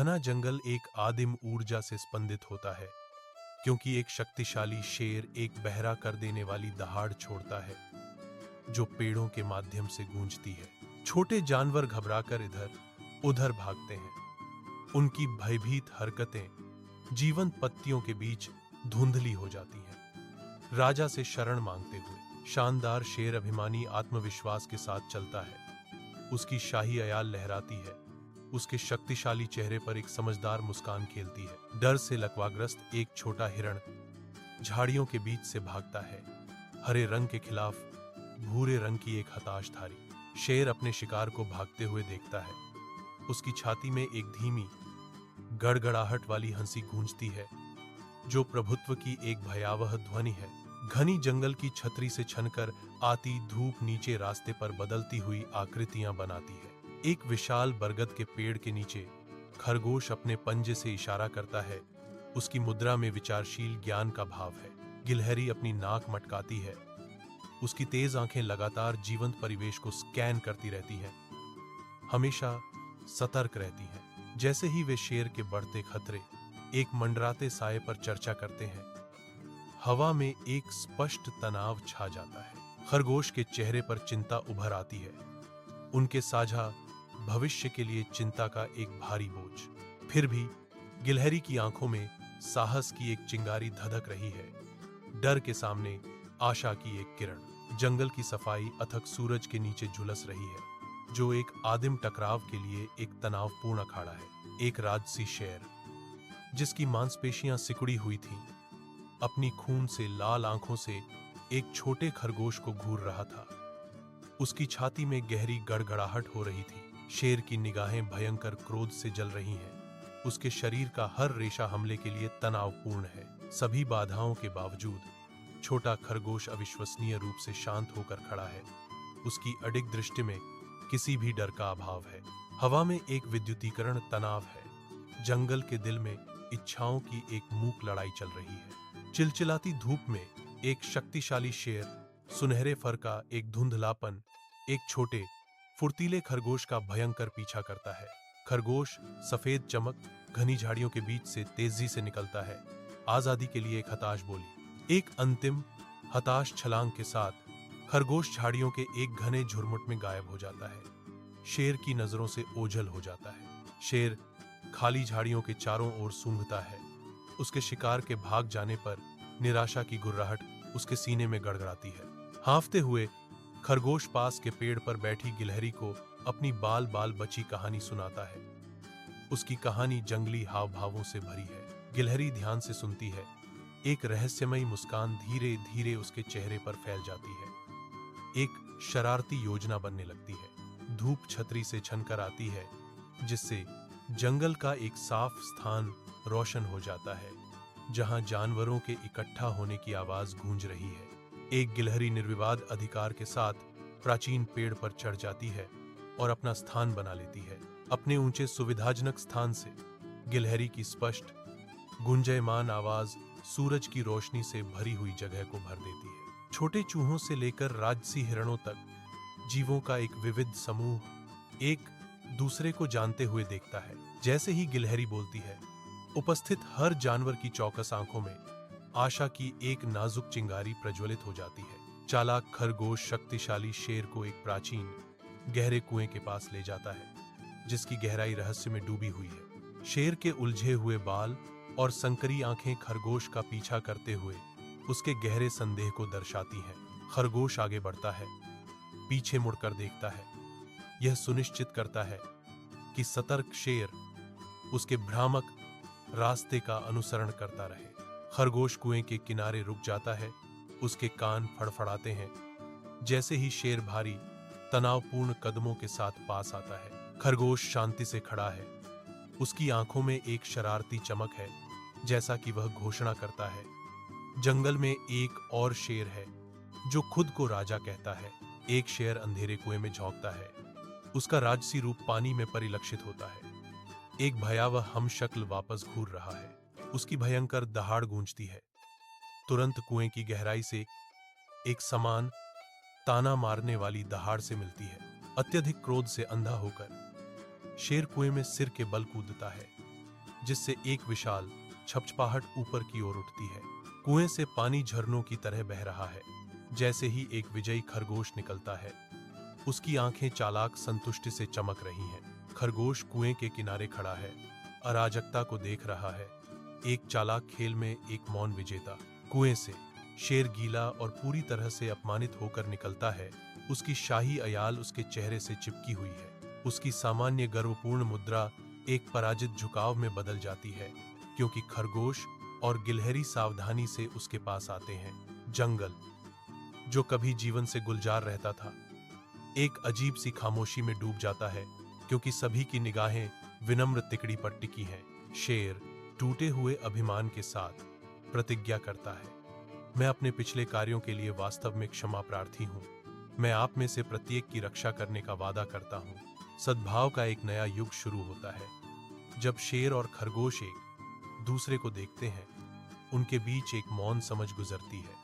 घना जंगल एक आदिम ऊर्जा से स्पंदित होता है, क्योंकि एक शक्तिशाली शेर एक बहरा कर देने वाली दहाड़ छोड़ता है जो पेड़ों के माध्यम से गूंजती है। छोटे जानवर घबराकर इधर उधर भागते हैं। उनकी भयभीत हरकतें जीवंत पत्तियों के बीच धुंधली हो जाती हैं। राजा से शरण मांगते हुए शानदार शेर अभिमानी आत्मविश्वास के साथ चलता है। उसकी शाही अयाल लहराती है। उसके शक्तिशाली चेहरे पर एक समझदार मुस्कान खेलती है। डर से लकवाग्रस्त एक छोटा हिरण झाड़ियों के बीच से भागता है। हरे रंग के खिलाफ भूरे रंग की एक हताशधारी शेर अपने शिकार को भागते हुए देखता है। उसकी छाती में एक धीमी गड़गड़ाहट वाली हंसी गूंजती है, जो प्रभुत्व की एक भयावह ध्वनि है। घनी जंगल की छतरी से छनकर आती धूप नीचे रास्ते पर बदलती हुई आकृतियां बनाती है। एक विशाल बरगद के पेड़ के नीचे खरगोश अपने पंजे से इशारा करता है। उसकी मुद्रा में विचारशील ज्ञान का भाव है। गिलहरी अपनी नाक मटकाती है। उसकी तेज आंखें लगातार जीवंत परिवेश को स्कैन करती रहती हैं, हमेशा सतर्क रहती हैं। जैसे ही वे शेर के बढ़ते खतरे एक मंडराते साए पर चर्चा करते हैं, हवा में एक स्पष्ट तनाव छा जाता है। खरगोश के चेहरे पर चिंता उभर आती है, उनके साझा भविष्य के लिए चिंता का एक भारी बोझ। फिर भी गिलहरी की आंखों में साहस की एक चिंगारी धधक रही है, डर के सामने आशा की एक किरण। जंगल की सफाई अथक सूरज के नीचे झुलस रही है, जो एक आदिम टकराव के लिए एक तनावपूर्ण अखाड़ा है। एक राजसी शेर, जिसकी मांसपेशियां सिकुड़ी हुई थीं, अपनी खून से लाल आंखों से एक छोटे खरगोश को घूर रहा था। उसकी छाती में गहरी गड़गड़ाहट हो रही थी। शेर की निगाहें भयंकर क्रोध से जल रही हैं। उसके शरीर का हर रेशा हमले के लिए तनावपूर्ण है। सभी बाधाओं के बावजूद छोटा खरगोश अविश्वसनीय रूप से शांत होकर खड़ा है। उसकी अडिग दृष्टि में किसी भी डर का अभाव है। हवा में एक विद्युतीकरण तनाव है। जंगल के दिल में इच्छाओं की एक मूक लड़ाई चल रही है। चिलचिलाती धूप में एक शक्तिशाली शेर, सुनहरे फर का एक धुंधलापन, एक छोटे फुर्तीले खरगोश का भयंकर पीछा करता है। खरगोश सफेद चमक घनी झाड़ियों के बीच से तेजी से निकलता है, आजादी के लिए एक हताश बोली। एक अंतिम हताश छलांग के साथ खरगोश झाड़ियों के एक घने झुरमुट में गायब हो जाता है। शेर की नजरों से ओझल हो जाता है। शेर खाली झाड़ियों के चारों ओर सूंघता है। उसके शिकार के भाग जाने पर निराशा की गुर्राहट उसके सीने में गड़गड़ाती है। हांफते हुए खरगोश पास के पेड़ पर बैठी गिलहरी को अपनी बाल बाल बची कहानी सुनाता है। उसकी कहानी जंगली हाव भावों से भरी है। गिलहरी ध्यान से सुनती है। एक रहस्यमयी मुस्कान धीरे धीरे उसके चेहरे पर फैल जाती है। एक शरारती योजना बनने लगती है। धूप छतरी से छनकर आती है, जिससे जंगल का एक साफ स्थान रोशन हो जाता है, जहां जानवरों के इकट्ठा होने की आवाज गूंज रही है। एक गिलहरी निर्विवाद अधिकार के साथ प्राचीन पेड़ पर चढ़ जाती है और अपना स्थान बना लेती है। अपने ऊंचे सुविधाजनक स्थान से गिलहरी की स्पष्ट गुंजयमान आवाज सूरज की रोशनी से भरी हुई जगह को भर देती है। छोटे चूहों से लेकर राजसी हिरणों तक जीवों का एक विविध समूह एक दूसरे को जानते हुए देखता है। जैसे ही गिलहरी बोलती है, उपस्थित हर जानवर की चौकस आंखों में आशा की एक नाजुक चिंगारी प्रज्वलित हो जाती है। चालाक खरगोश शक्तिशाली शेर को एक प्राचीन गहरे कुएं के पास ले जाता है, जिसकी गहराई रहस्य में डूबी हुई है। शेर के उलझे हुए बाल और संकरी आंखें खरगोश का पीछा करते हुए उसके गहरे संदेह को दर्शाती हैं। खरगोश आगे बढ़ता है, पीछे मुड़कर देखता है। यह सुनिश्चित करता है कि सतर्क शेर उसके भ्रामक रास्ते का अनुसरण करता रहे। खरगोश कुएं के किनारे रुक जाता है। उसके कान फड़फड़ाते हैं जैसे ही शेर भारी तनावपूर्ण कदमों के साथ पास आता है। खरगोश शांति से खड़ा है। उसकी आंखों में एक शरारती चमक है, जैसा कि वह घोषणा करता है, जंगल में एक और शेर है जो खुद को राजा कहता है। एक शेर अंधेरे कुएं में झोंकता है। उसका राजसी रूप पानी में परिलक्षित होता है। एक भयावह हमशक्ल वापस घूर रहा है। उसकी भयंकर दहाड़ गूंजती है। तुरंत कुएं की गहराई से एक समान ताना मारने वाली दहाड़ से मिलती है। अत्यधिक क्रोध से अंधा होकर शेर कुएं में सिर के बल कूदता है। जिससे एक विशाल छपछपाहट ऊपर की ओर उठती है। कुएं से पानी झरनों की तरह बह रहा है। जैसे ही एक विजयी खरगोश निकलता है, उसकी आंखें चालाक संतुष्टि से चमक रही हैं। खरगोश कुएं के किनारे खड़ा है, अराजकता को देख रहा है। एक चालाक खेल में एक मौन विजेता। कुएं से शेर गीला और पूरी तरह से अपमानित होकर निकलता है। उसकी शाही अयाल उसके चेहरे से चिपकी हुई है। उसकी सामान्य गर्वपूर्ण मुद्रा एक पराजित झुकाव में बदल जाती है, क्योंकि खरगोश और गिलहरी सावधानी से उसके पास आते हैं। जंगल, जो कभी जीवन से गुलजार रहता था, एक अजीब सी खामोशी में डूब जाता है, क्योंकि सभी की निगाहें विनम्र तिकड़ी पर टिकी हैं। शेर टूटे हुए अभिमान के साथ प्रतिज्ञा करता है, मैं अपने पिछले कार्यों के लिए वास्तव में क्षमा प्रार्थी हूँ। मैं आप में से प्रत्येक की रक्षा करने का वादा करता हूँ। सद्भाव का एक नया युग शुरू होता है। जब शेर और खरगोश एक दूसरे को देखते हैं, उनके बीच एक मौन समझ गुजरती है।